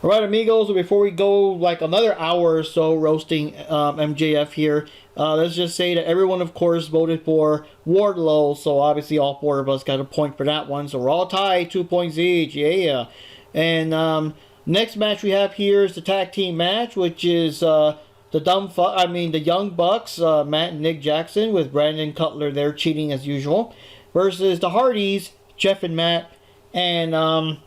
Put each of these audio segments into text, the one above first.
All right, amigos, before we go like another hour or so roasting MJF here, let's just say that everyone, of course, voted for Wardlow, so obviously all four of us got a point for that one, so we're all tied, 2 points each, yeah. And next match we have here is the tag team match, which is the Young Bucks, Matt and Nick Jackson, with Brandon Cutler there cheating as usual, versus the Hardys, Jeff and Matt, and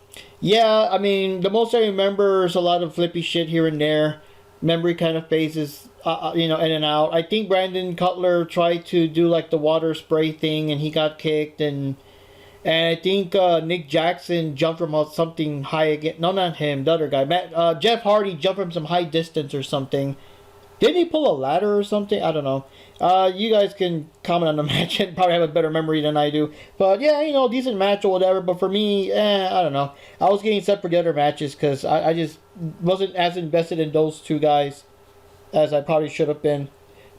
yeah, I mean, the most I remember is a lot of flippy shit here and there. Memory kind of phases, in and out. I think Brandon Cutler tried to do like the water spray thing and he got kicked. And I think Nick Jackson jumped from something high again. No, not him, the other guy. Jeff Hardy jumped from some high distance or something. Didn't he pull a ladder or something? I don't know. You guys can comment on the match and probably have a better memory than I do. But yeah, decent match or whatever. But for me, I don't know. I was getting set for the other matches because I just wasn't as invested in those two guys as I probably should have been.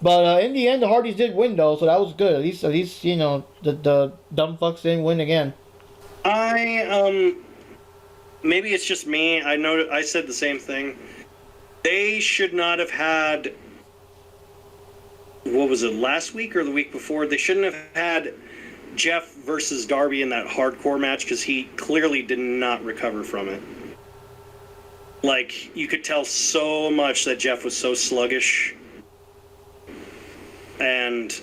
But in the end, the Hardys did win though, so that was good. At least the dumb fucks didn't win again. Maybe it's just me. I know I said the same thing. They should not have had, what was it, last week or the week before? They shouldn't have had Jeff versus Darby in that hardcore match because he clearly did not recover from it. Like, you could tell so much that Jeff was so sluggish. And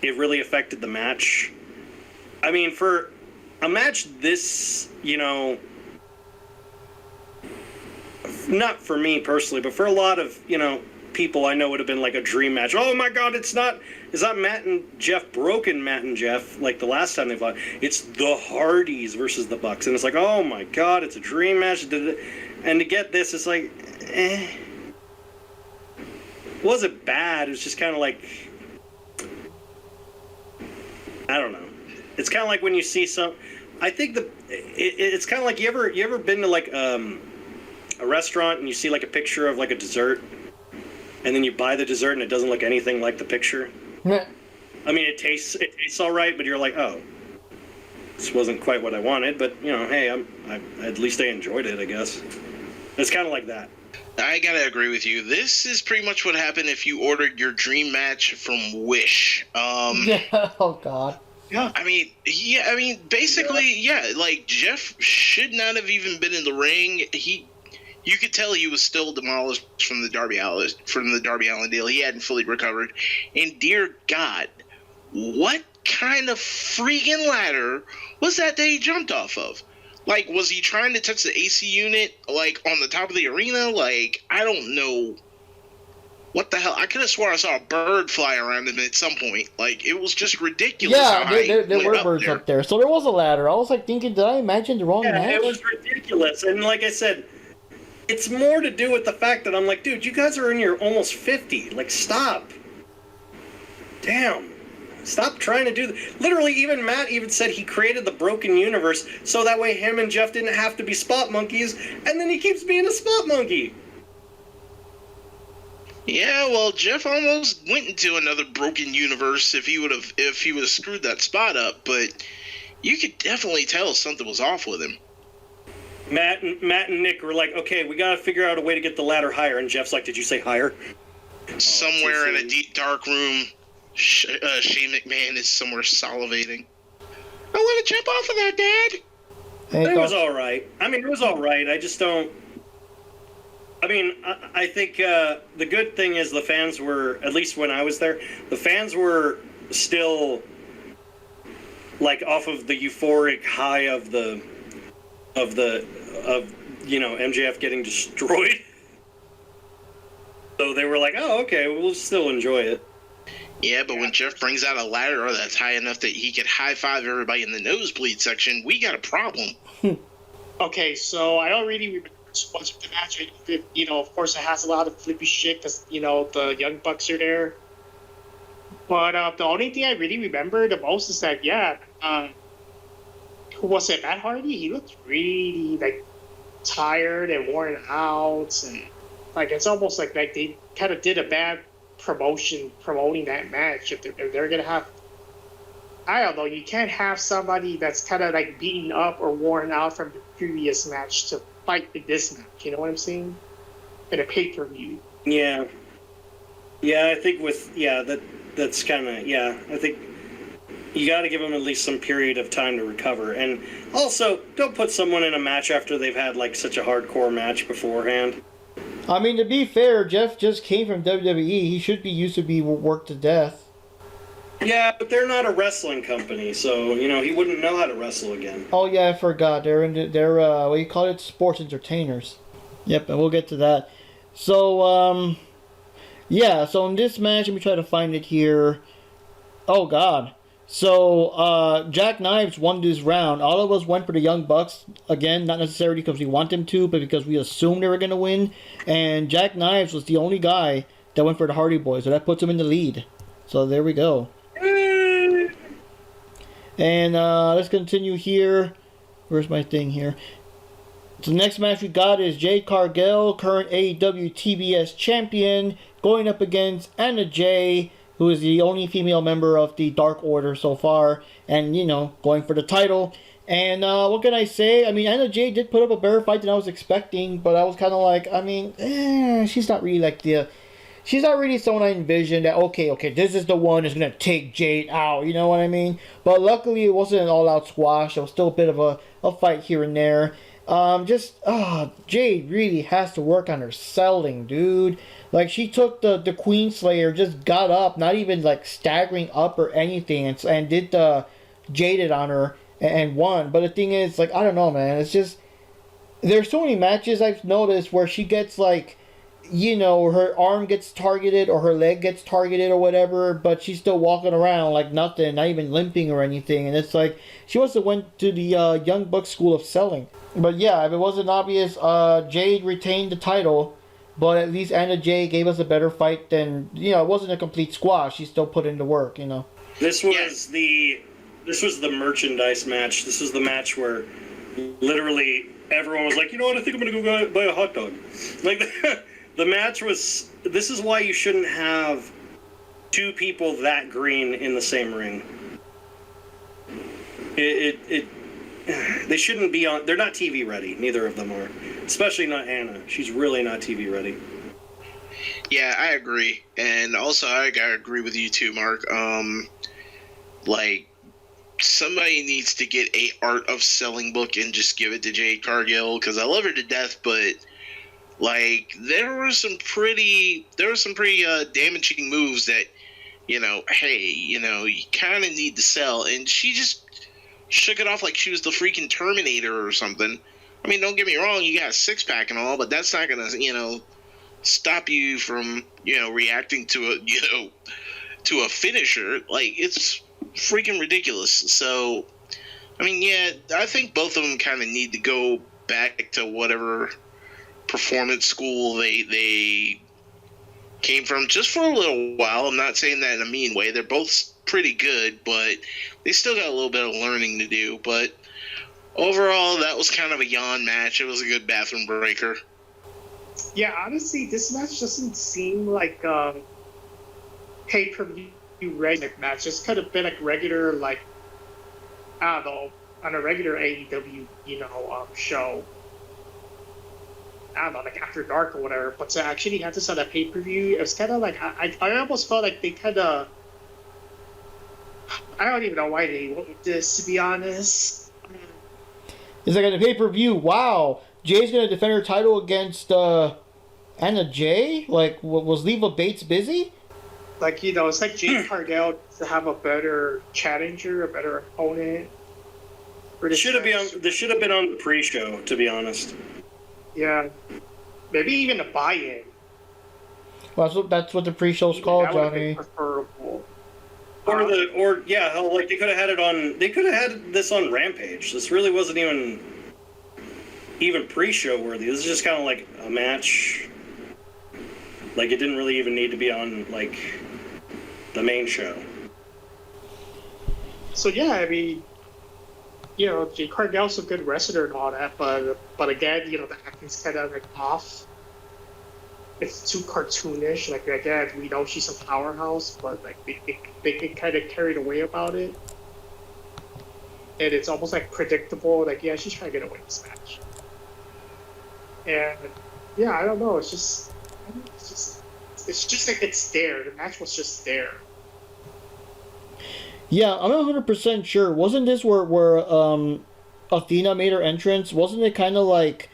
it really affected the match. I mean, for a match this, not for me personally, but for a lot of, people I know would have been like a dream match. Oh my God, it's not Matt and Jeff broken Matt and Jeff like the last time they fought. It's the Hardys versus the Bucks. And it's like, oh my God, it's a dream match. And to get this, it's like, It wasn't bad. It was just kind of like, I don't know. It's kind of like when you see I think it's kind of like, you ever been to like, a restaurant and you see like a picture of like a dessert and then you buy the dessert and it doesn't look anything like the picture. I mean, it tastes all right, but you're like, oh, this wasn't quite what I wanted, but hey, at least I enjoyed it, I guess. It's kind of like that. I gotta agree with you. This is pretty much what happened if you ordered your dream match from Wish. Oh God. Yeah. I mean, basically, like Jeff should not have even been in the ring. You could tell he was still demolished from the Darby Allin deal. He hadn't fully recovered. And dear God, what kind of freaking ladder was that he jumped off of? Like, was he trying to touch the AC unit, like, on the top of the arena? Like, I don't know. What the hell? I could have swore I saw a bird fly around him at some point. Like, it was just ridiculous. Yeah, there were birds up there. So there was a ladder. I was like thinking, did I imagine the wrong match? Yeah, it was ridiculous. And like I said, it's more to do with the fact that I'm like, dude, you guys are in your almost 50. Like, stop. Damn. Stop trying to do literally, even Matt even said he created the broken universe so that way him and Jeff didn't have to be spot monkeys, and then he keeps being a spot monkey. Yeah, well, Jeff almost went into another broken universe if he would have screwed that spot up, but you could definitely tell something was off with him. Matt and Nick were like, okay, we got to figure out a way to get the ladder higher. And Jeff's like, did you say higher? Somewhere in a deep, dark room, Shane McMahon is somewhere salivating. I want to jump off of that, Dad. It was all right. It was all right. I just don't... I think the good thing is the fans were, at least when I was there, the fans were still, like, off of the euphoric high of MJF getting destroyed. So they were like, oh, okay, we'll still enjoy it. Yeah, but when Jeff brings out a ladder that's high enough that he could high-five everybody in the nosebleed section, we got a problem. Okay, so I don't really remember too much of the match. Of course, it has a lot of flippy shit because, the Young Bucks are there. But the only thing I really remember the most is that, who was it, Matt Hardy? He looked really, like, tired and worn out. And, like, it's almost like they kind of did a bad promoting that match. If they're going to have... I don't know, you can't have somebody that's kind of, like, beaten up or worn out from the previous match to fight in this match. You know what I'm saying? In a pay-per-view. Yeah. I think that's kind of, I think you got to give them at least some period of time to recover. And also, don't put someone in a match after they've had like such a hardcore match beforehand. I mean, to be fair, Jeff just came from WWE. He should be used to be worked to death. Yeah, but they're not a wrestling company, so, he wouldn't know how to wrestle again. Oh, yeah, I forgot. They're what do you call it? Sports entertainers. Yep, and we'll get to that. So, so in this match, let me try to find it here. Oh, God. So, Jack Knives won this round. All of us went for the Young Bucks. Again, not necessarily because we want them to, but because we assumed they were going to win. And Jack Knives was the only guy that went for the Hardy Boys, so that puts him in the lead. So, there we go. And let's continue here. Where's my thing here? So the next match we got is Jade Cargill, current AEW TBS champion, going up against Anna Jay, who is the only female member of the Dark Order so far, and, going for the title. And what can I say? I mean, Anna Jay did put up a better fight than I was expecting, but I was kind of like, she's not really like she's not really someone I envisioned that, okay, this is the one that's going to take Jade out, you know what I mean? But luckily, it wasn't an all-out squash. It was still a bit of a fight here and there. Jade really has to work on her selling, dude. Like, she took the Queen Slayer, just got up, not even, like, staggering up or anything, and did the Jaded on her and won. But the thing is, like, I don't know, man. It's just, there's so many matches I've noticed where she gets, like, her arm gets targeted or her leg gets targeted or whatever, but she's still walking around like nothing, not even limping or anything. And it's like, she must have went to the Young Bucks school of selling. But yeah, if it wasn't obvious, Jade retained the title, but at least Anna Jay gave us a better fight than, it wasn't a complete squash. She still put in the work, This was the merchandise match. This was the match where literally everyone was like, I think I'm going to go buy a hot dog. Like, the match was... This is why you shouldn't have two people that green in the same ring. They shouldn't be on... They're not TV ready. Neither of them are. Especially not Anna. She's really not TV ready. Yeah, I agree. And also, I gotta agree with you too, Mark. Somebody needs to get a Art of Selling book and just give it to Jade Cargill, because I love her to death, but... there were some pretty damaging moves that, you kind of need to sell. And she just shook it off like she was the freaking Terminator or something. I mean, don't get me wrong, you got a six-pack and all, but that's not going to, stop you from, reacting to a finisher. Like, it's freaking ridiculous. So, I mean, yeah, I think both of them kind of need to go back to whatever performance school they came from just for a little while. I'm not saying that in a mean way. They're both pretty good, but they still got a little bit of learning to do. But overall, that was kind of a yawn match. It was a good bathroom breaker. Yeah, honestly, this match doesn't seem like a pay-per-view regular match. It's could have been a regular, like, I don't know, on a regular AEW, show. I don't know, like After Dark or whatever, but to actually have this on a pay-per-view, it was kind of like, I almost felt like they kind of, I don't even know why they wrote this, to be honest. It's like on a pay-per-view, wow, Jay's going to defend her title against Anna Jay? Like, was Leva Bates busy? Like, it's like Jade Cargill to have a better challenger, a better opponent. This should have been on the pre-show, to be honest. Yeah, maybe even a buy-in. Well, that's what the pre-show's called, that Johnny. Preferable. They could have had it on. They could have had this on Rampage. This really wasn't even pre-show worthy. This is just kind of like a match. Like, it didn't really even need to be on like the main show. So yeah, I mean, Jade Cargill's a good wrestler and all that, but again, the acting's kind of like off. It's too cartoonish. Like, again, we know she's a powerhouse, but like they get kind of carried away about it, and it's almost like predictable. Like, yeah, she's trying to get away this match. And yeah, I don't know. It's just like it's there. The match was just there. Yeah, I'm not 100% sure. Wasn't this where Athena made her entrance? Wasn't it kind of like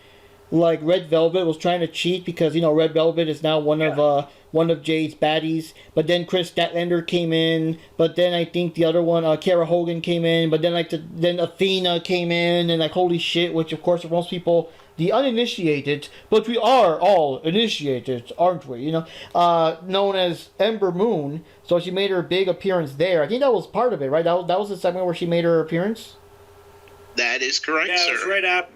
Red Velvet was trying to cheat because Red Velvet is now one of Jade's baddies, but then Chris Statlander came in, but then I think the other one, Kara Hogan came in, but then then Athena came in, and like holy shit, which of course for most people, the uninitiated, but we are all initiated, aren't we? Known as Ember Moon. So she made her big appearance there. I think that was part of it, right? That was the segment where she made her appearance. That is correct, Yeah, sir. it was right up.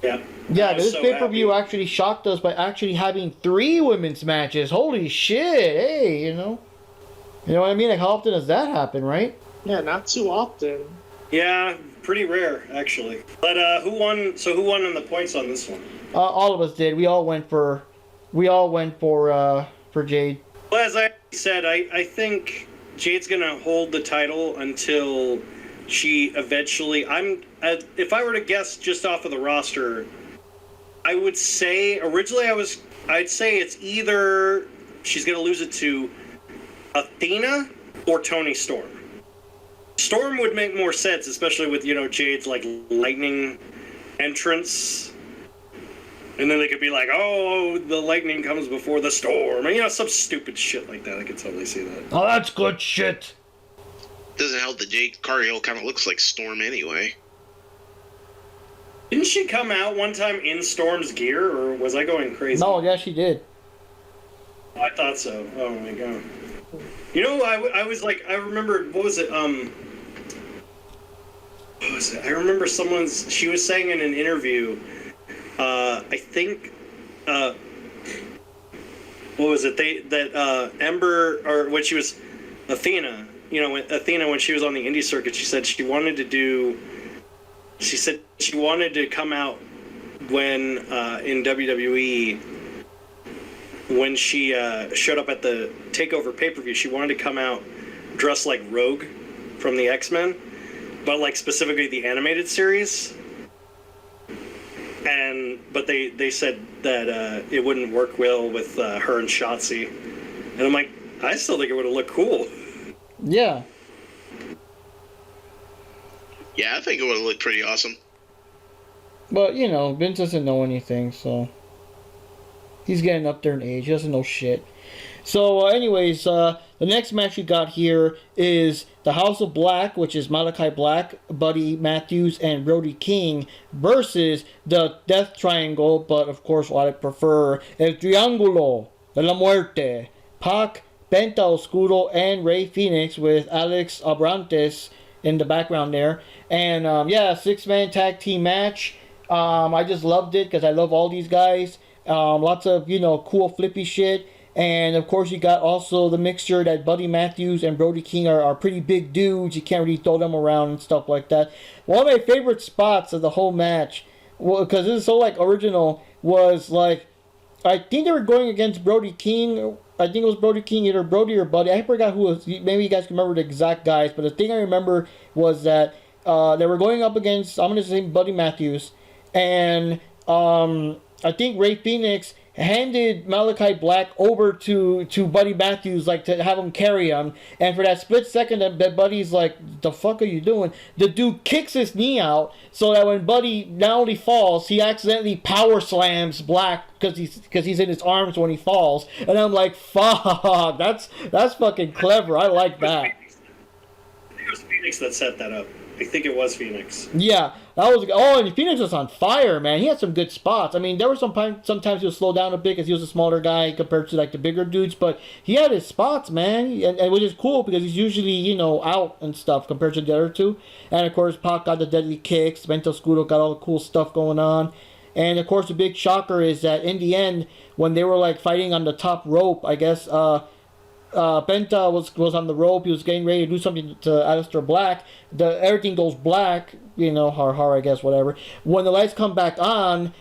Yeah. Yeah, I was this so pay-per-view happy. actually shocked us by actually having 3 women's matches. Holy shit! Hey, you know what I mean? Like, how often does that happen, right? Yeah, not too often. Yeah, pretty rare actually. But who won? So who won on the points on this one? All of us did. We all went for Jade. Well, as I said, I think Jade's gonna hold the title until she eventually. If I were to guess just off of the roster, I would say originally I'd say it's either she's gonna lose it to Athena or Toni Storm. Storm would make more sense, especially with Jade's like lightning entrance. And then they could be like, oh, the lightning comes before the storm. And, some stupid shit like that. I could totally see that. Oh, that's good shit. Doesn't help that Jade Cargill kind of looks like Storm anyway. Didn't she come out one time in Storm's gear, or was I going crazy? No, yeah, she did. I thought so. Oh, my God. I was like, I remember, what was it? What was it? I remember she was saying in an interview, I think, what was it? Ember, or when she was Athena, when she was on the indie circuit, she said she wanted to come out when, in WWE, when she showed up at the TakeOver pay-per-view, she wanted to come out dressed like Rogue from the X-Men, but like specifically the animated series. But they said that it wouldn't work well with her and Shotzi. And I'm like, I still think it would have looked cool. Yeah. Yeah, I think it would have looked pretty awesome. But, Vince doesn't know anything, so... He's getting up there in age. He doesn't know shit. So, anyways, the next match we got here is the House of Black, which is Malachi Black, Buddy Matthews, and Brody King, versus the Death Triangle, but of course what I prefer, El Triángulo de la Muerte, Pac, Penta Oscuro, and Rey Fénix, with Alex Abrantes in the background there. And, 6-man tag team match. I just loved it because I love all these guys. Lots of, cool flippy shit. And, of course, you got also the mixture that Buddy Matthews and Brody King are pretty big dudes. You can't really throw them around and stuff like that. One of my favorite spots of the whole match, because this is so, original, was, I think they were going against Brody King. I think it was Brody King, either Brody or Buddy. I forgot who it was. Maybe you guys can remember the exact guys. But the thing I remember was that they were going up against, I'm going to say Buddy Matthews. And I think Rey Fénix handed Malachi Black over to Buddy Matthews, to have him carry him. And for that split second that Buddy's like, the fuck are you doing? The dude kicks his knee out so that when Buddy not only falls, he accidentally power slams Black because he's in his arms when he falls. And I'm like, fuck, that's fucking clever. I like that. I think it was Fénix that set that up. I think it was Fénix. Yeah, that was. Oh, and Fénix was on fire, man. He had some good spots. I mean, there were sometimes he would slow down a bit because he was a smaller guy compared to the bigger dudes, but he had his spots, man, and which is cool because he's usually out and stuff compared to the other two. And of course, Pac got the deadly kicks. Vento Scudo got all the cool stuff going on. And of course, the big shocker is that in the end, when they were fighting on the top rope, I guess. Penta was on the rope. He was getting ready to do something to Aleister Black. Everything goes black, har, I guess, whatever. When the lights come back on,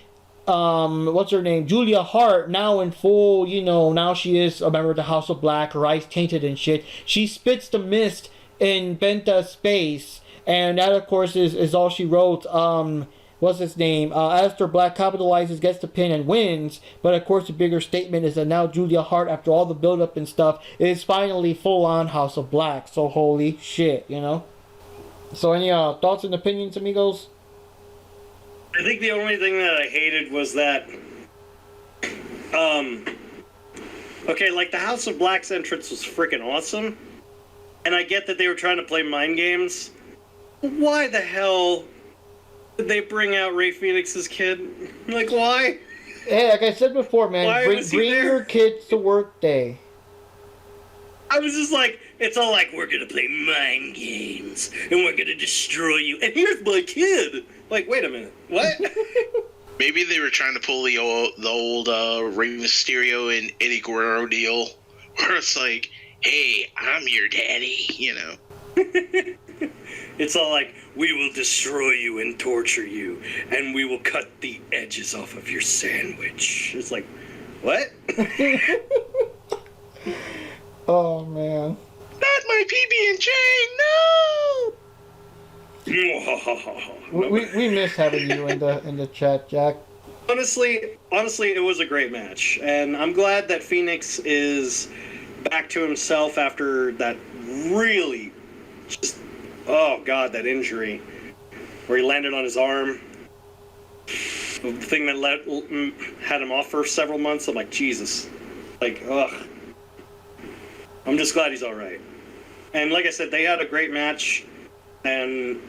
what's her name? Julia Hart, now in full, now she is a member of the House of Black, her eyes tainted and shit. She spits the mist in Penta's face, and that, of course, is all she wrote. what's his name? Aleister Black capitalizes, gets the pin, and wins. But of course, the bigger statement is that now Julia Hart, after all the build-up and stuff, is finally full-on House of Black. So holy shit, you know? So any thoughts and opinions, amigos? I think the only thing that I hated was that, okay, like the House of Black's entrance was freaking awesome, and I get that they were trying to play mind games. Why the hell did they bring out Rey Fenix's kid? Like, why? Hey, like I said before, man, bring your kids to work day. I was just like, it's all like, we're gonna play mind games, and we're gonna destroy you, and here's my kid! Like, wait a minute, what? Maybe they were trying to pull the old Rey Mysterio and Eddie Guerrero deal, where it's like, hey, I'm your daddy, you know. It's all like, we will destroy you and torture you, and we will cut the edges off of your sandwich. It's like, what? Oh, man. Not my PB&J, no! We miss having you in the chat, Jack. Honestly, it was a great match, and I'm glad that Phoenix is back to himself after that really just, oh god, that injury where he landed on his arm. The thing that had him off for several months. I'm like, Jesus. Like, ugh. I'm just glad he's all right. And like I said, they had a great match, and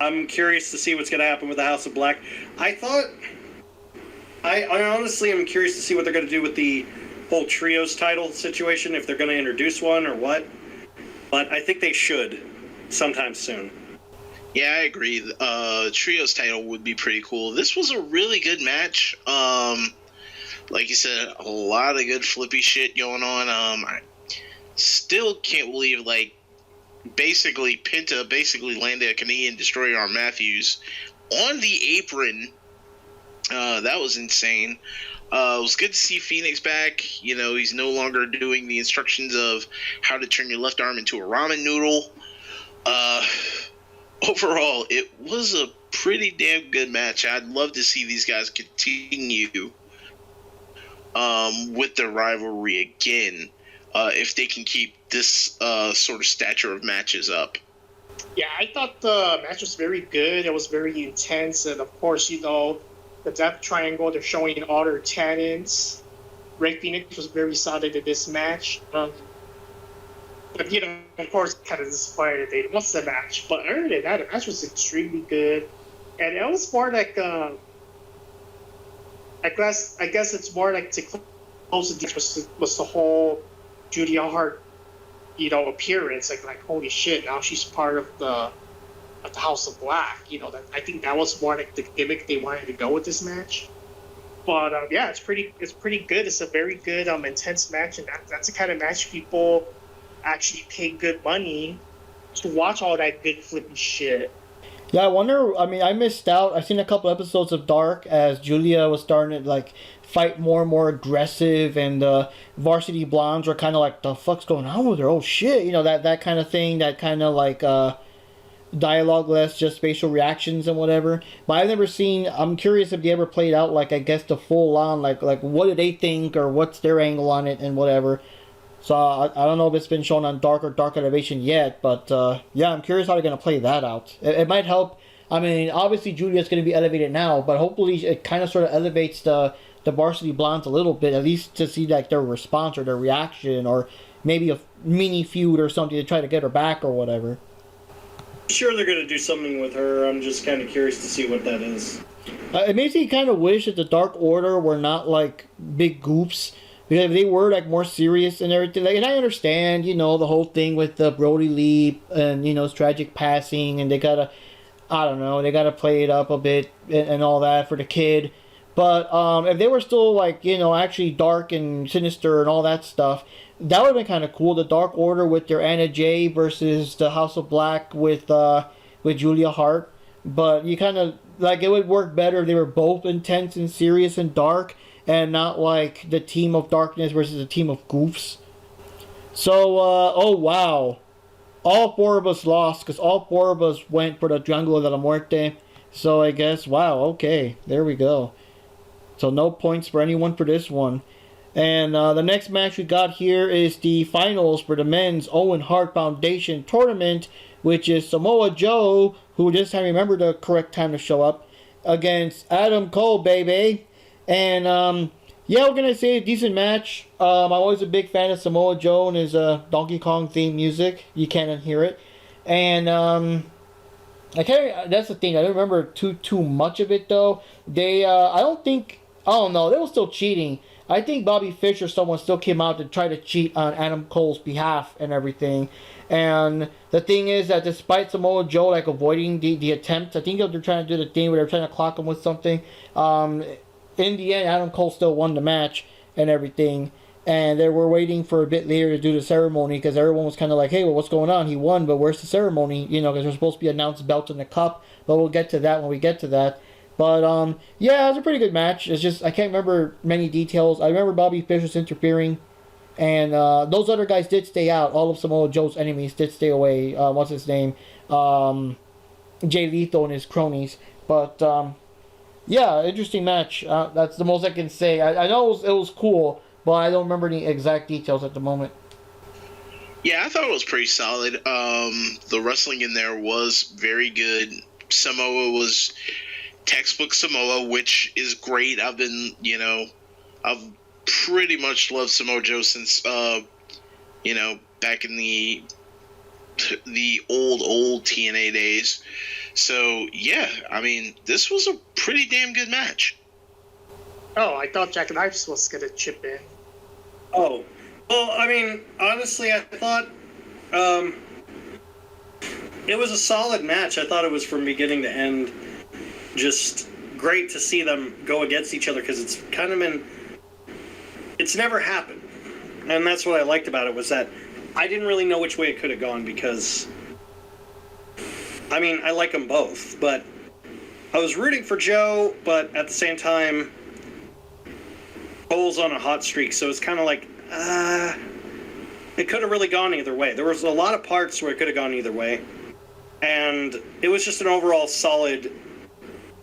I'm curious to see what's going to happen with the House of Black. I honestly am curious to see what they're going to do with the whole trios title situation, if they're going to introduce one or what. But I think they should sometime soon. Yeah, I agree. Trios title would be pretty cool. This was a really good match. Like you said, a lot of good flippy shit going on. I still can't believe, like, Penta landed a Canadian Destroyer on Matthews on the apron. That was insane. It was good to see Phoenix back. You know, he's no longer doing the instructions of how to turn your left arm into a ramen noodle. Overall, it was a pretty damn good match. I'd love to see these guys continue with their rivalry again, if they can keep this sort of stature of matches up. Yeah, I thought the match was very good. It was very intense, and of course, you know, the Death Triangle, they're showing all their talents. Rey Fenix was very solid in this match. But, you know, of course, kind of disappointed that they lost the match. But other than that, the match was extremely good. And it was more like, I guess it's more like to close the deal was the whole Julia Hart, you know, appearance. Like holy shit, now she's part of the House of Black. You know, I think that was more like the gimmick they wanted to go with this match. But yeah, it's pretty good. It's a very good, intense match, and that's the kind of match people actually pay good money to watch all that good flippy shit. Yeah, I wonder. I mean, I missed out. I've seen a couple episodes of Dark as Julia was starting to like fight more and more aggressive, and Varsity Blondes were kind of like, "The fuck's going on with her? Oh shit!" You know, that kind of thing. That kind of like dialogue less, just facial reactions and whatever. But I've never seen. I'm curious if they ever played out like, I guess, the full on like what do they think or what's their angle on it and whatever. So I don't know if it's been shown on Dark or Dark Elevation yet, but yeah, I'm curious how they're going to play that out. It might help. I mean, obviously Julia's going to be elevated now, but hopefully it kind of sort of elevates the Varsity Blondes a little bit, at least to see like their response or their reaction, or maybe a mini feud or something to try to get her back or whatever. I'm sure they're going to do something with her. I'm just kind of curious to see what that is. It makes me kind of wish that the Dark Order were not like big goofs. Because if they were like more serious and everything, like, and I understand, you know, the whole thing with the Brody Lee and, you know, his tragic passing, and they gotta, I don't know, they gotta play it up a bit and all that for the kid. But if they were still like, you know, actually dark and sinister and all that stuff, that would have been kind of cool. The Dark Order with their Anna Jay versus the House of Black with Julia Hart. But you kind of like, it would work better if they were both intense and serious and dark, and not like the team of darkness versus the team of goofs. So, oh wow. All four of us lost because all four of us went for the Triangulo de la Muerte. So I guess, wow, okay, there we go. So no points for anyone for this one. And the next match we got here is the finals for the men's Owen Hart Foundation Tournament, which is Samoa Joe, who this time remembered the correct time to show up, against Adam Cole, baby. And yeah, we're gonna say a decent match. I'm always a big fan of Samoa Joe and his Donkey Kong theme music. You can't unhear it. And I can't. That's the thing. I don't remember too much of it though. They I don't know. They were still cheating. I think Bobby Fish or someone still came out to try to cheat on Adam Cole's behalf and everything. And the thing is that despite Samoa Joe like avoiding the attempts, I think they're trying to do the thing where they're trying to clock him with something. In the end, Adam Cole still won the match and everything. And they were waiting for a bit later to do the ceremony because everyone was kind of like, hey, well, what's going on? He won, but where's the ceremony? You know, because there's supposed to be announced belt in the cup. But we'll get to that when we get to that. But, yeah, it was a pretty good match. It's just, I can't remember many details. I remember Bobby Fish was interfering. And those other guys did stay out. All of Samoa Joe's enemies did stay away. What's his name? Jay Lethal and his cronies. But, yeah, interesting match. That's the most I can say. I know it was cool, but I don't remember any exact details at the moment. Yeah, I thought it was pretty solid. The wrestling in there was very good. Samoa was textbook Samoa, which is great. I've pretty much loved Samoa Joe since, back in the old TNA days. So, yeah, I mean, this was a pretty damn good match. Oh, I thought Jack Knives was going to chip in. Oh, well, I mean, honestly, I thought it was a solid match. I thought it was from beginning to end just great to see them go against each other because it's kind of it's never happened. And that's what I liked about it was that I didn't really know which way it could have gone because, I mean, I like them both, but I was rooting for Joe, but at the same time, Cole's on a hot streak, so it's kind of like, it could have really gone either way. There was a lot of parts where it could have gone either way, and it was just an overall solid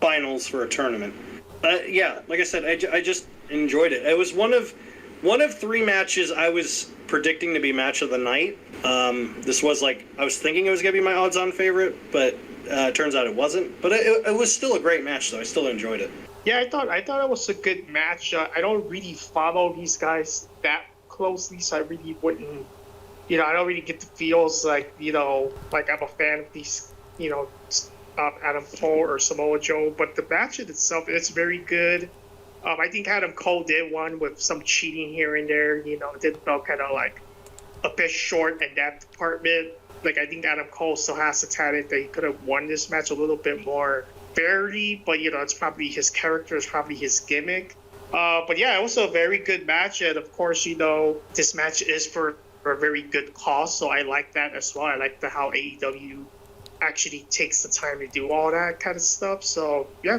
finals for a tournament. Yeah, like I said, I just enjoyed it. It was one of three matches I was predicting to be match of the night. This was like, I was thinking it was going to be my odds-on favorite, but turns out it wasn't. But it was still a great match, though. I still enjoyed it. Yeah, I thought it was a good match. I don't really follow these guys that closely, so I really wouldn't, I don't really get the feels like, like I'm a fan of these, Adam Cole or Samoa Joe. But the match in itself, it's very good. I think Adam Cole did one with some cheating here and there. It did felt kind of like a bit short in that department. Like, I think Adam Cole still has the talent that he could have won this match a little bit more fairly, but, it's probably his character, it's probably his gimmick. But, yeah, it was a very good match. And, of course, this match is for a very good cause, so I like that as well. I like how AEW actually takes the time to do all that kind of stuff. So, yeah,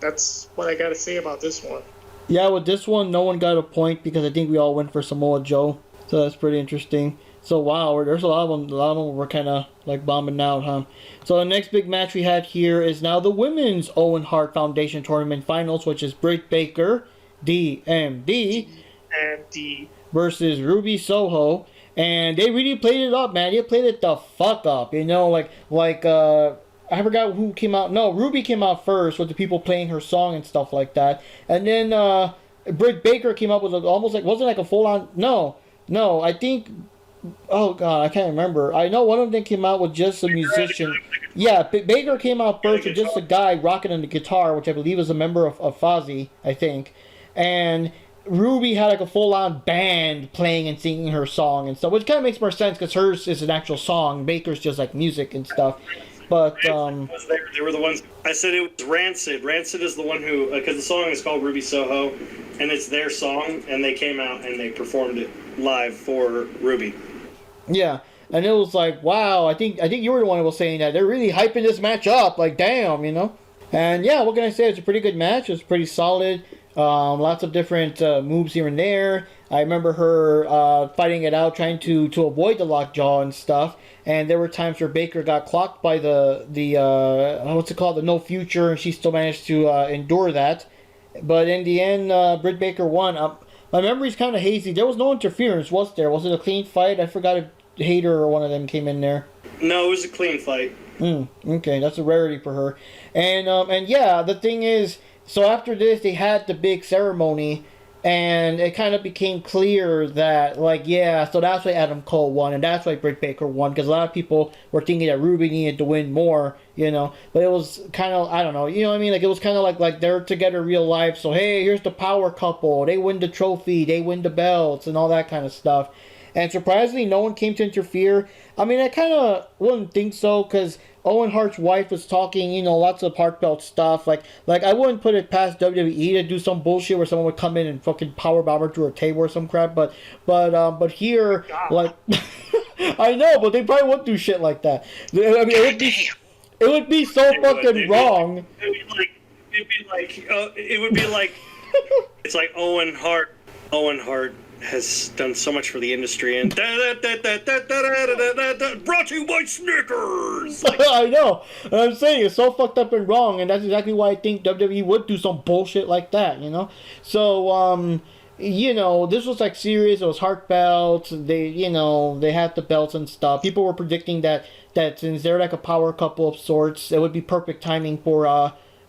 that's what I got to say about this one. Yeah, with this one, no one got a point because I think we all went for Samoa Joe. So that's pretty interesting. So wow, there's a lot of them. A lot of them were kind of like bombing out, huh? So the next big match we had here is now the women's Owen Hart Foundation Tournament Finals, which is Britt Baker, DMD, versus Ruby Soho. And they really played it up, man. They played it the fuck up, I forgot who came out. No, Ruby came out first with the people playing her song and stuff like that. And then Britt Baker came up with almost like, wasn't like a full-on, no, I think, oh god, I can't remember. I know one of them came out with just a musician. Yeah, Baker came out first with just a guy rocking on the guitar, which I believe is a member of Fozzy, I think. And Ruby had like a full-on band playing and singing her song and stuff, which kind of makes more sense because hers is an actual song. Baker's just like music and stuff. But they were the ones. I said it was Rancid. Rancid is the one who, because the song is called Ruby Soho, and it's their song, and they came out and they performed it live for Ruby. Yeah, and it was like, wow. I think you were the one who was saying that they're really hyping this match up. Like, damn, And yeah, what can I say? It's a pretty good match. It's pretty solid. Lots of different moves here and there. I remember her fighting it out, trying to avoid the lockjaw and stuff. And there were times where Baker got clocked by the what's it called, the no future, and she still managed to endure that. But in the end, Britt Baker won. My memory's kind of hazy. There was no interference, was there? Was it a clean fight? I forgot if Hater or one of them came in there. No, it was a clean fight. Okay, that's a rarity for her. And yeah, the thing is, so after this, they had the big ceremony, and it kind of became clear that, like, yeah, so that's why Adam Cole won, and that's why Britt Baker won, because a lot of people were thinking that Ruby needed to win more, you know, but it was kind of, I don't know, you know what I mean, like, it was kind of like they're together real life, so hey, here's the power couple, they win the trophy, they win the belts, and all that kind of stuff. And surprisingly, no one came to interfere. I mean, I kind of wouldn't think so, because Owen Hart's wife was talking, you know, lots of heartfelt stuff. Like I wouldn't put it past WWE to do some bullshit where someone would come in and fucking powerbomb her through a table or some crap. But here, like, I know, but they probably wouldn't do shit like that. I mean, it would be so fucking wrong. It would be like, it's like Owen Hart has done so much for the industry, and brought to you by Snickers. I know. And I'm saying it's so fucked up and wrong, and that's exactly why I think WWE would do some bullshit like that, you know? So, you know, this was like serious. It was heartfelt. They, you know, they had the belts and stuff. People were predicting that since they're like a power couple of sorts, it would be perfect timing for,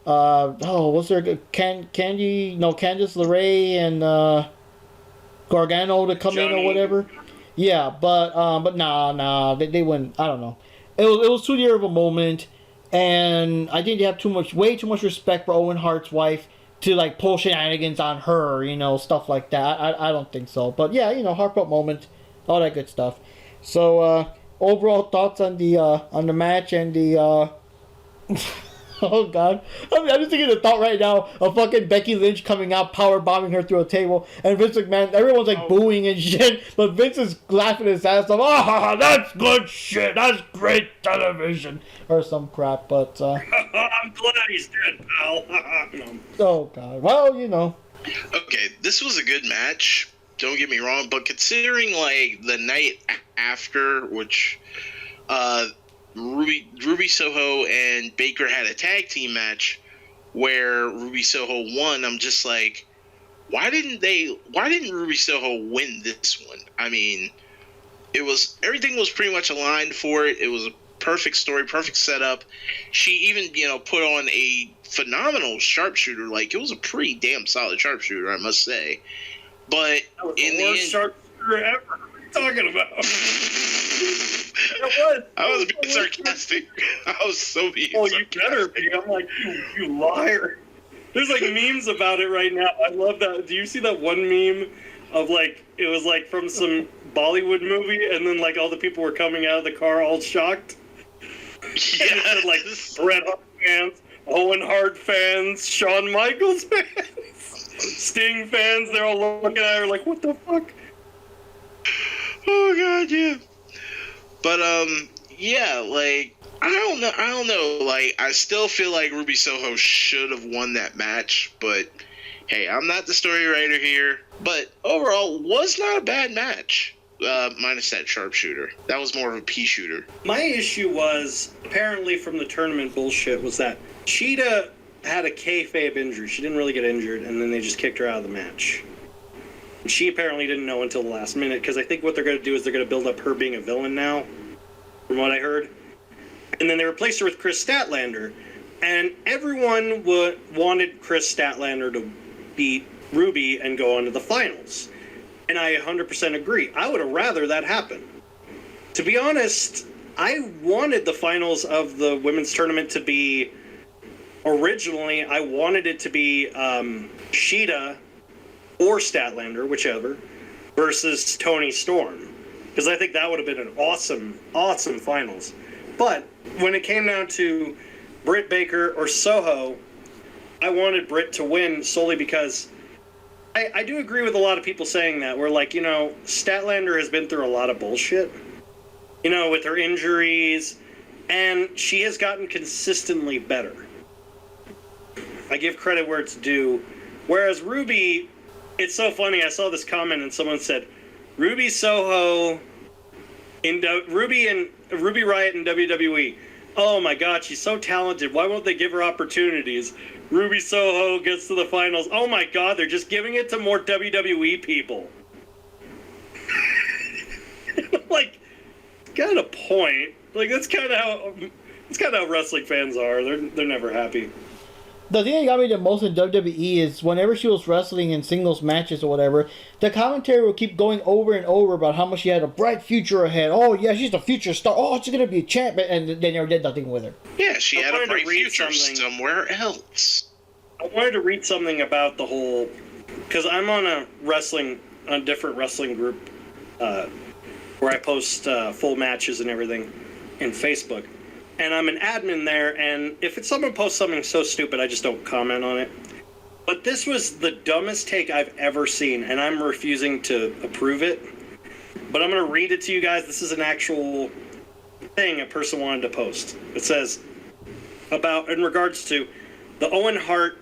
what's there? Candice LeRae and, Gargano to come in or whatever. Yeah, but nah, they wouldn't. I don't know. It was too near of a moment, and I think they have way too much respect for Owen Hart's wife to like pull shenanigans on her, you know, stuff like that. I don't think so. But yeah, you know, heartfelt moment, all that good stuff. So overall thoughts on the match and the oh god. I'm just thinking the thought right now of fucking Becky Lynch coming out, power bombing her through a table, and Vince McMahon, everyone's like booing and shit, but Vince is laughing his ass off. That's good shit. That's great television, or some crap. But I'm glad he's dead, pal. Oh god. Well, you know. Okay, this was a good match. Don't get me wrong, but considering like the night after, which Ruby Soho and Baker had a tag team match where Ruby Soho won, I'm just like, why didn't Ruby Soho win this one? I mean, everything was pretty much aligned for it. It was a perfect story, perfect setup. She even, you know, put on a phenomenal sharpshooter. Like, it was a pretty damn solid sharpshooter, I must say. But in the end, sharpshooter ever. What are you talking about? I was being sarcastic. I was so being sarcastic. You better be. I'm like, you liar. There's like memes about it right now. I love that. Do you see that one meme of like, it was like from some Bollywood movie, and then like all the people were coming out of the car all shocked? Yes. And it said like Bret Hart fans, Owen Hart fans, Shawn Michaels fans, Sting fans. They're all looking at her like, what the fuck? Oh god, yeah. But yeah, like I don't know. Like, I still feel like Ruby Soho should have won that match, but hey, I'm not the story writer here. But overall, was not a bad match. Minus that sharpshooter. That was more of a pea shooter. My issue was, apparently from the tournament bullshit, was that Cheetah had a kayfabe injury. She didn't really get injured, and then they just kicked her out of the match. She apparently didn't know until the last minute, because I think what they're going to do is they're going to build up her being a villain now, from what I heard. And then they replaced her with Chris Statlander, and everyone wanted Chris Statlander to beat Ruby and go on to the finals. And I 100% agree. I would have rather that happen. To be honest, I wanted the finals of the women's tournament to be, originally, I wanted it to be Sheeta or Statlander, whichever, versus Toni Storm. Because I think that would have been an awesome, awesome finals. But when it came down to Britt Baker or Soho, I wanted Britt to win solely because I do agree with a lot of people saying that. We're like, you know, Statlander has been through a lot of bullshit, you know, with her injuries, and she has gotten consistently better. I give credit where it's due. Whereas Ruby, It's so funny. I saw this comment and someone said, Ruby Soho Ruby Riott in WWE. Oh my God, she's so talented. Why won't they give her opportunities? Ruby Soho gets to the finals. Oh my God, they're just giving it to more WWE people. Like, got a point. Like, that's kind of how wrestling fans are. They're never happy. The thing that got me the most in WWE is whenever she was wrestling in singles matches or whatever, the commentary would keep going over and over about how much she had a bright future ahead. Oh, yeah, she's a future star. Oh, she's going to be a champ. And they never did nothing with her. Yeah, she had a bright future somewhere else. I wanted to read something about the whole... Because I'm on a different wrestling group where I post full matches and everything in Facebook. And I'm an admin there, and if someone posts something so stupid, I just don't comment on it. But this was the dumbest take I've ever seen, and I'm refusing to approve it. But I'm going to read it to you guys. This is an actual thing a person wanted to post. It says, in regards to the Owen Hart,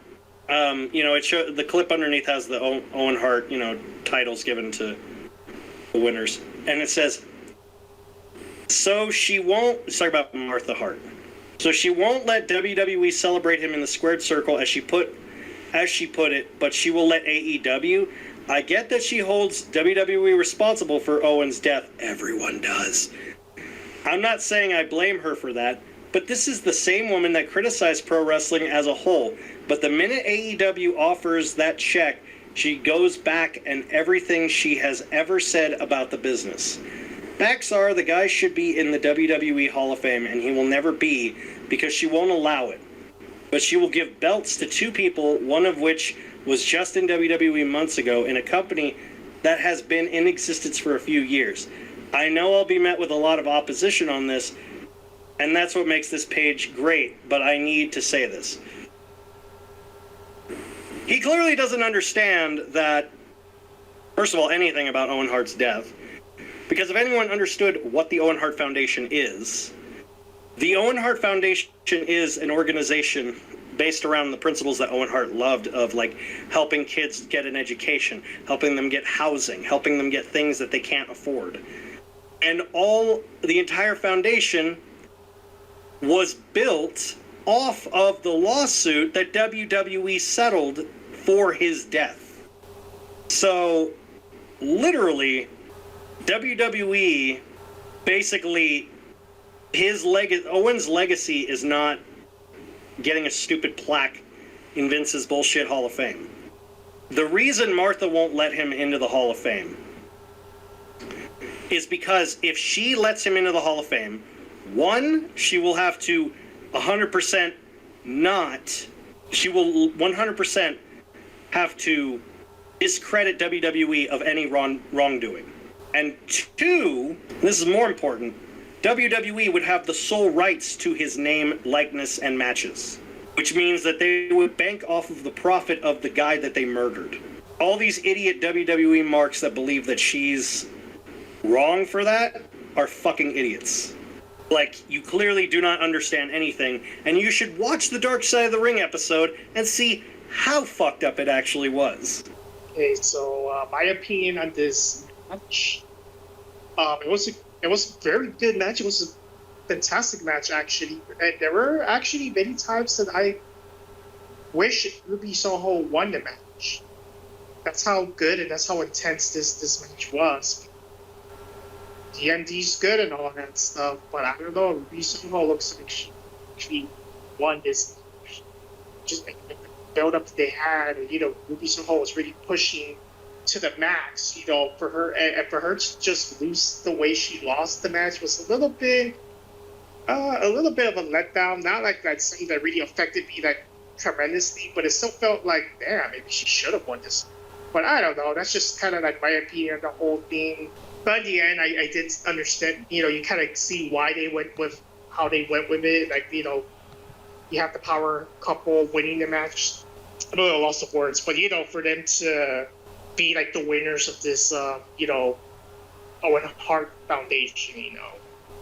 the clip underneath has the Owen Hart, titles given to the winners. And it says, so she won't... Let's talk about Martha Hart. So she won't let WWE celebrate him in the squared circle, as she put it, but she will let AEW. I get that she holds WWE responsible for Owen's death. Everyone does. I'm not saying I blame her for that, but this is the same woman that criticized pro wrestling as a whole. But the minute AEW offers that check, she goes back and everything she has ever said about the business. Facts are, the guy should be in the WWE Hall of Fame, and he will never be because she won't allow it. But she will give belts to two people, one of which was just in WWE months ago in a company that has been in existence for a few years. I know I'll be met with a lot of opposition on this, and that's what makes this page great, but I need to say this. He clearly doesn't understand that, first of all, anything about Owen Hart's death. Because if anyone understood what the Owen Hart Foundation is, the Owen Hart Foundation is an organization based around the principles that Owen Hart loved of, like, helping kids get an education, helping them get housing, helping them get things that they can't afford. And the entire foundation was built off of the lawsuit that WWE settled for his death. So, literally, WWE, basically, Owen's legacy is not getting a stupid plaque in Vince's bullshit Hall of Fame. The reason Martha won't let him into the Hall of Fame is because if she lets him into the Hall of Fame, one, she will have to 100% she will 100% have to discredit WWE of any wrongdoing. And two, this is more important, WWE would have the sole rights to his name, likeness, and matches, which means that they would bank off of the profit of the guy that they murdered. All these idiot WWE marks that believe that she's wrong for that are fucking idiots. Like, you clearly do not understand anything, and you should watch the Dark Side of the Ring episode and see how fucked up it actually was. Okay, so my opinion on this match, it was a very good match. It was a fantastic match, actually. And there were actually many times that I wish Ruby Soho won the match. That's how good and that's how intense this match was. DMD's good and all that stuff, but I don't know. Ruby Soho looks like she actually won this. Just like the build-up that they had, Ruby Soho was really pushing to the max, for her, and for her to just lose the way she lost the match was a little bit of a letdown. Not like that something that really affected me like tremendously, but it still felt like, damn, maybe she should have won this. But I don't know. That's just kind of like my opinion on the whole thing. But in the end, I did understand. You kind of see why they went with how they went with it. Like, you have the power couple winning the match. I don't know, lost of words, but for them to be like the winners of this, Owen Hart Foundation,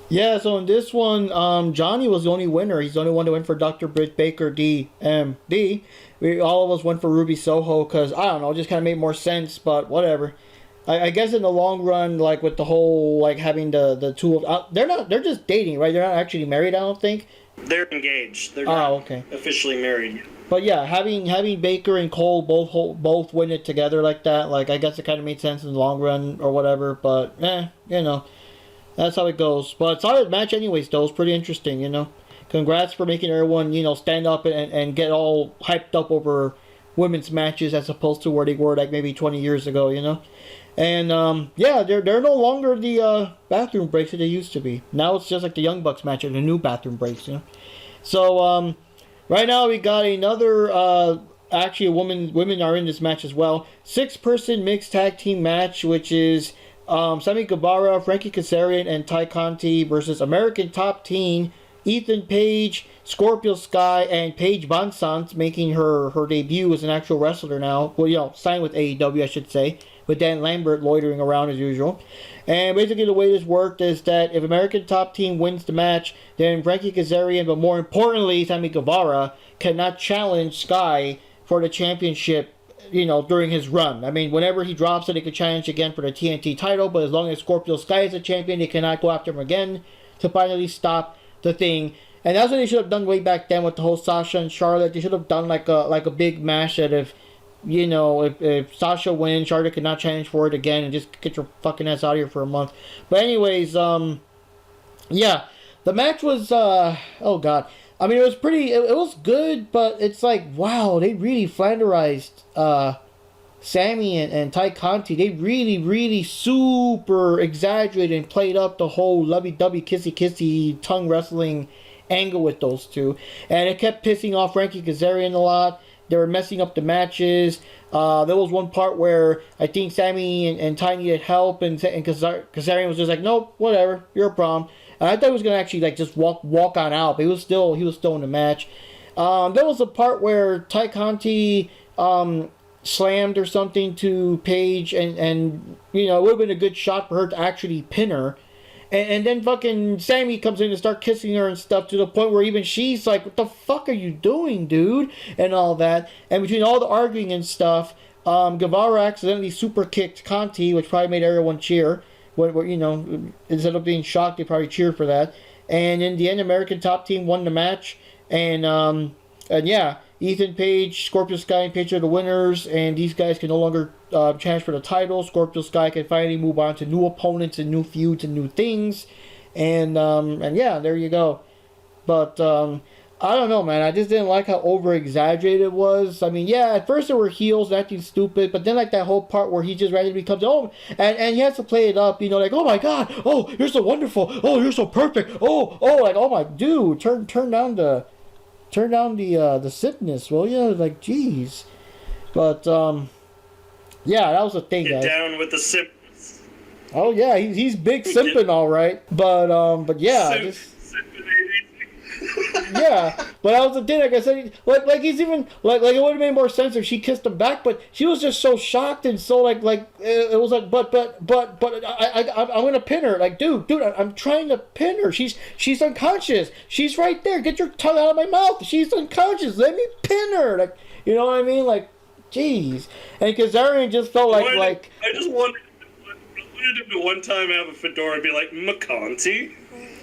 Yeah, so in this one, Johnny was the only winner. He's the only one to win for Dr. Britt Baker, DMD. All of us went for Ruby Soho because, I don't know, it just kind of made more sense, but whatever. I guess in the long run, like with the whole, like having the two of, they're just dating, right? They're not actually married, I don't think. They're engaged. They're not Okay. officially married. But yeah, having Baker and Cole both win it together like that, like I guess it kind of made sense in the long run or whatever. But that's how it goes. But solid match anyways, though. It's pretty interesting, Congrats for making everyone, stand up and get all hyped up over women's matches as opposed to where they were like maybe 20 years ago, And they're no longer the bathroom breaks that they used to be. Now it's just like the Young Bucks match or the new bathroom breaks, So right now we got another actually women are in this match as well. 6-person mixed tag team match, which is Sammy Guevara, Frankie Kazarian, and Ty Conti versus American Top Team, Ethan Page, Scorpio Sky, and Paige VanZant, making her debut as an actual wrestler now. Well, signed with AEW, I should say, with Dan Lambert loitering around as usual. And basically the way this worked is that if American Top Team wins the match, then Frankie Kazarian, but more importantly, Sammy Guevara, cannot challenge Sky for the championship during his run. I mean, whenever he drops it, he could challenge again for the TNT title, but as long as Scorpio Sky is a champion, he cannot go after him again to finally stop the thing. And that's what they should have done way back then with the whole Sasha and Charlotte. They should have done like a big match that if Sasha wins, Charlotte could not challenge for it again and just get your fucking ass out of here for a month. But anyways, the match was, oh god. I mean, it was pretty, it was good, but it's like, wow, they really flanderized Sammy and Ty Conti. They really, really super exaggerated and played up the whole lovey-dovey, kissy-kissy, tongue wrestling angle with those two. And it kept pissing off Frankie Kazarian a lot. They were messing up the matches. There was one part where I think Sammy and Ty needed help, and Kazarian was just like, nope, whatever, you're a problem. And I thought he was gonna actually like just walk on out, but he was still in the match. There was a part where Ty Conti slammed or something to Paige, and it would have been a good shot for her to actually pin her. And then fucking Sammy comes in and start kissing her and stuff to the point where even she's like, what the fuck are you doing, dude? And all that. And between all the arguing and stuff, Guevara accidentally super kicked Conti, which probably made everyone cheer. Instead of being shocked, they probably cheered for that. And in the end, American Top Team won the match. And Ethan Page, Scorpio Sky, and Page are the winners, and these guys can no longer challenge for the title. Scorpio Sky can finally move on to new opponents and new feuds and new things, and there you go. But I don't know, man. I just didn't like how over exaggerated it was. I mean, yeah, at first there were heels acting stupid, but then like that whole part where he just randomly comes and he has to play it up, like, oh my god, oh you're so wonderful, oh you're so perfect, oh like, oh my dude, turn down the simpness, will you? Like, jeez. But that was the thing, Get guys. down with the simp. Oh yeah, he's big simping, all right. But yeah, yeah. But that was the thing. Like I said, like he's even like it would have made more sense if she kissed him back. But she was just so shocked and so like it was like but I'm gonna pin her. Like dude, I'm trying to pin her. She's unconscious. She's right there. Get your tongue out of my mouth. She's unconscious. Let me pin her. Like, you know what I mean? Like, jeez. And Kazarian just felt like I just wanted him to one time have a fedora and be like, McConty.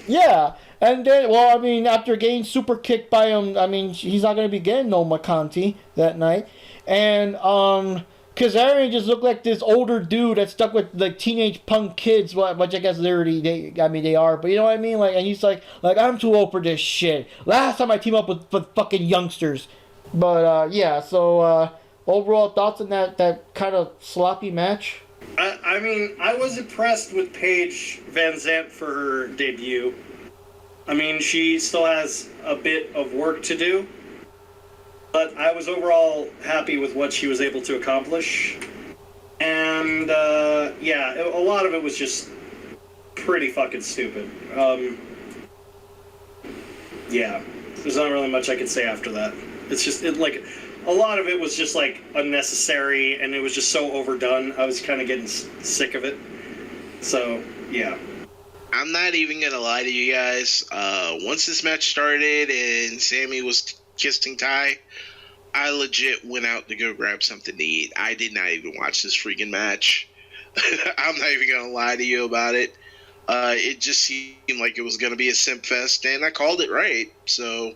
Yeah, and then, well, I mean, after getting super kicked by him, I mean, he's not going to be getting no McConty that night. And Kazarian just looked like this older dude that's stuck with, like, teenage punk kids, which I guess they are, but you know what I mean? Like, and he's like I'm too old for this shit. Last time I teamed up with fucking youngsters. But, so, overall thoughts on that kind of sloppy match? I mean, I was impressed with Paige VanZant for her debut. I mean, she still has a bit of work to do, but I was overall happy with what she was able to accomplish. And, a lot of it was just pretty fucking stupid. There's not really much I could say after that. It's just, a lot of it was just, like, unnecessary, and it was just so overdone. I was kind of getting sick of it. So, yeah. I'm not even gonna lie to you guys. Once this match started and Sammy was kissing Ty, I legit went out to go grab something to eat. I did not even watch this freaking match. I'm not even gonna lie to you about it. It just seemed like it was gonna be a simp fest, and I called it right. So,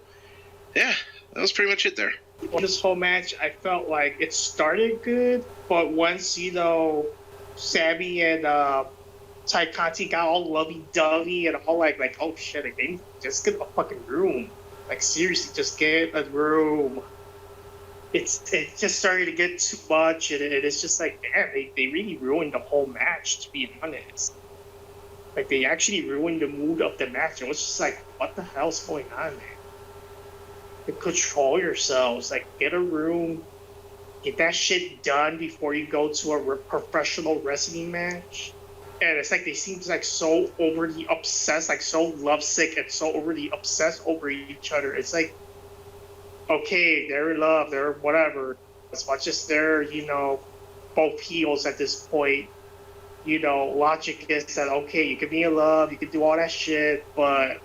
yeah, that was pretty much it there. On this whole match, I felt like it started good, but once, you know, Sammy and Ty Conti got all lovey-dovey and all like, oh shit, again, just get a fucking room. Like, seriously, just get a room. It just started to get too much, and it's just like, man, they really ruined the whole match, to be honest. Like, they actually ruined the mood of the match. It was just like, what the hell's going on, man? Control yourselves. Like, get a room, get that shit done before you go to a professional wrestling match. And it's like they seem like so overly obsessed, like so lovesick and so overly obsessed over each other. It's like, okay, they're in love, they're whatever. As much as they're, you know, both heels at this point, you know, logic is that, okay, you can be in love, you can do all that shit, but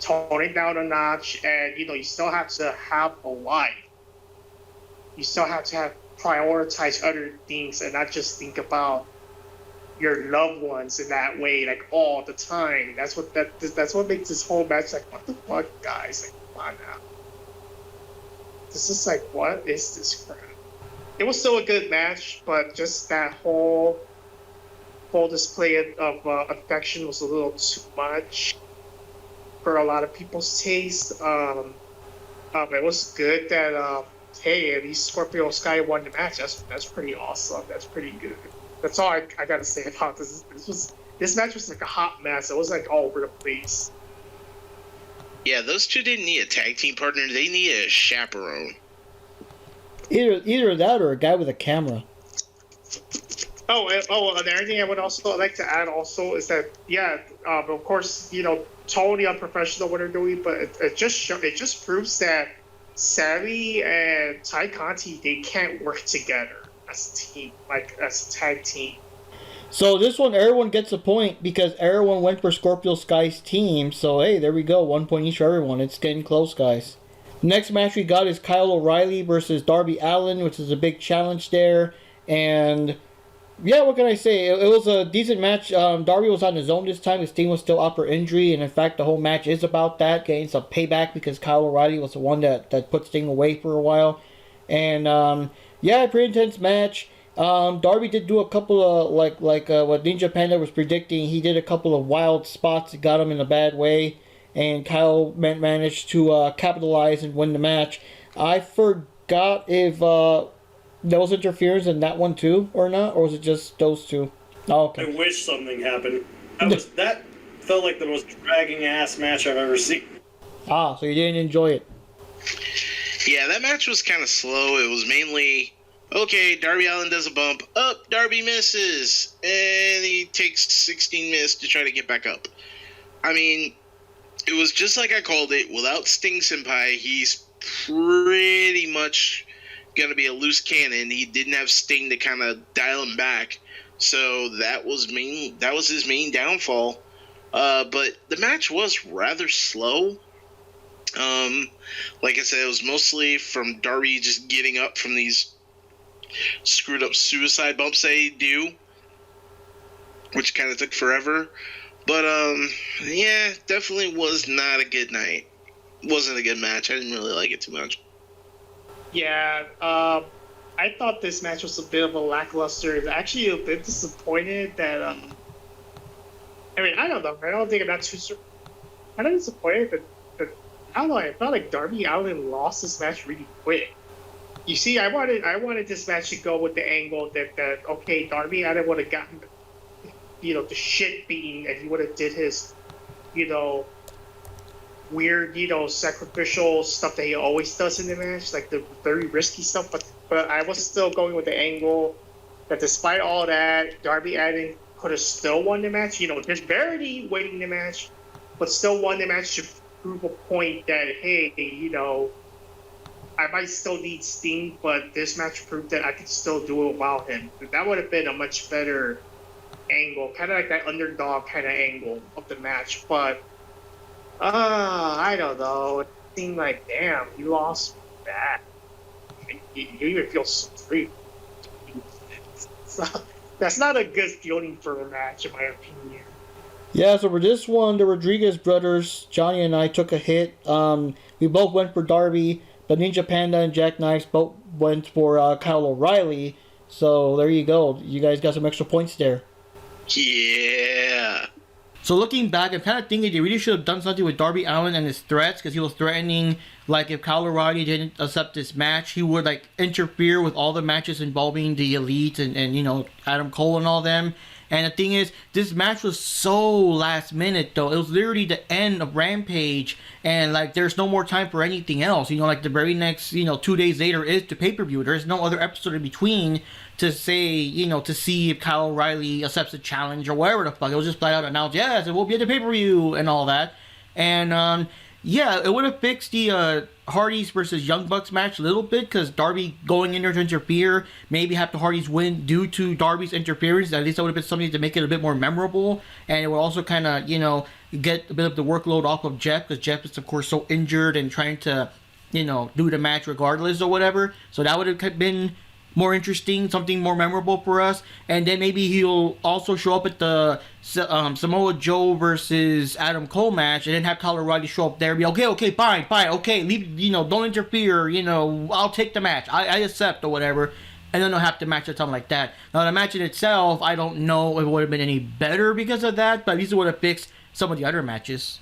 tone it down a notch, and, you know, you still have to have a life. You still have to prioritize other things and not just think about your loved ones in that way, like, all the time. That's what makes this whole match like, what the fuck, guys? Like, come on now. This is like, what is this crap? It was still a good match, but just that whole full display of affection was a little too much for a lot of people's taste. It was good that hey, at least Scorpio Sky won the match. That's pretty awesome. That's pretty good. That's all I gotta say about this. This match was like a hot mess. It was like all over the place. Yeah, those two didn't need a tag team partner. They needed a chaperone. Either that or a guy with a camera. And another thing I would also like to add also is that, yeah, of course, you know, totally unprofessional what they're doing, but it just proves that Sammy and Ty Conti, they can't work together as a team, like as a tag team. So this one, everyone gets a point because everyone went for Scorpio Sky's team. So hey, there we go, 1 point each for everyone. It's getting close, guys. Next match we got is Kyle O'Reilly versus Darby Allin, which is a big challenge there. And yeah, what can I say? It was a decent match. Darby was on his own this time. His team was still up for injury. And in fact, the whole match is about that, getting some payback because Kyle O'Reilly was the one that put Sting away for a while. And yeah, pretty intense match. Darby did do a couple of, like what Ninja Panda was predicting. He did a couple of wild spots that got him in a bad way. And Kyle managed to capitalize and win the match. I forgot if there was interference in that one too, or not? Or was it just those two? Oh, okay. I wish something happened. That felt like the most dragging ass match I've ever seen. Ah, so you didn't enjoy it. Yeah, that match was kind of slow. It was mainly, okay, Darby Allin does a bump. Up, Darby misses. And he takes 16 minutes to try to get back up. I mean, it was just like I called it. Without Sting Senpai, he's pretty much going to be a loose cannon. He didn't have Sting to kind of dial him back. So that was his main downfall. But the match was rather slow. Like I said, it was mostly from Darby just getting up from these screwed up suicide bumps they do, which kind of took forever. But yeah, definitely was not a good night. Wasn't a good match. I didn't really like it too much. Yeah, I thought this match was a bit of a lackluster. Actually, a bit disappointed that I mean, I don't know. I don't think I'm not too. I'm not disappointed, but I don't know. I felt like Darby Allin lost this match really quick. You see, I wanted this match to go with the angle that okay, Darby Allin would have gotten, you know, the shit beaten, and he would have did his, you know, weird, you know, sacrificial stuff that he always does in the match, like the very risky stuff. But I was still going with the angle that despite all that, Darby Allin could have still won the match. You know, just barely winning the match, but still won the match to prove a point that, hey, you know, I might still need Sting, but this match proved that I could still do it without him. That would have been a much better angle, kind of like that underdog kind of angle of the match. But I don't know. It seemed like, damn, you lost that. You even feel sorry. So, that's not a good feeling for a match, in my opinion. Yeah, so for this one, the Rodriguez brothers, Johnny and I, took a hit. We both went for Darby, but Ninja Panda and Jack Knives both went for Kyle O'Reilly. So there you go. You guys got some extra points there. Yeah. So looking back, I'm kind of thinking they really should have done something with Darby Allin and his threats, because he was threatening, like, if Kyle O'Reilly didn't accept this match, he would, like, interfere with all the matches involving the Elite and you know, Adam Cole and all them. And the thing is, this match was so last minute, though. It was literally the end of Rampage, and, like, there's no more time for anything else. You know, like, the very next, 2 days later is the pay-per-view. There's no other episode in between to say, to see if Kyle O'Reilly accepts the challenge or whatever the fuck. It was just flat out announced, yes, it will be at the pay-per-view and all that. And, yeah, it would have fixed the Hardys versus Young Bucks match a little bit, because Darby going in there to interfere, maybe have the Hardys win due to Darby's interference. At least that would have been something to make it a bit more memorable, and it would also kind of, get a bit of the workload off of Jeff, because Jeff is, of course, so injured and trying to, do the match regardless or whatever. So that would have been more interesting, something more memorable for us. And then maybe he'll also show up at the Samoa Joe versus Adam Cole match, and then have Kyle O'Reilly show up there and be okay, fine, okay, leave, don't interfere, I'll take the match, I accept or whatever, and then they'll have the match or something like that. Now the match in itself, I don't know if it would have been any better because of that, but at least it would have fixed some of the other matches.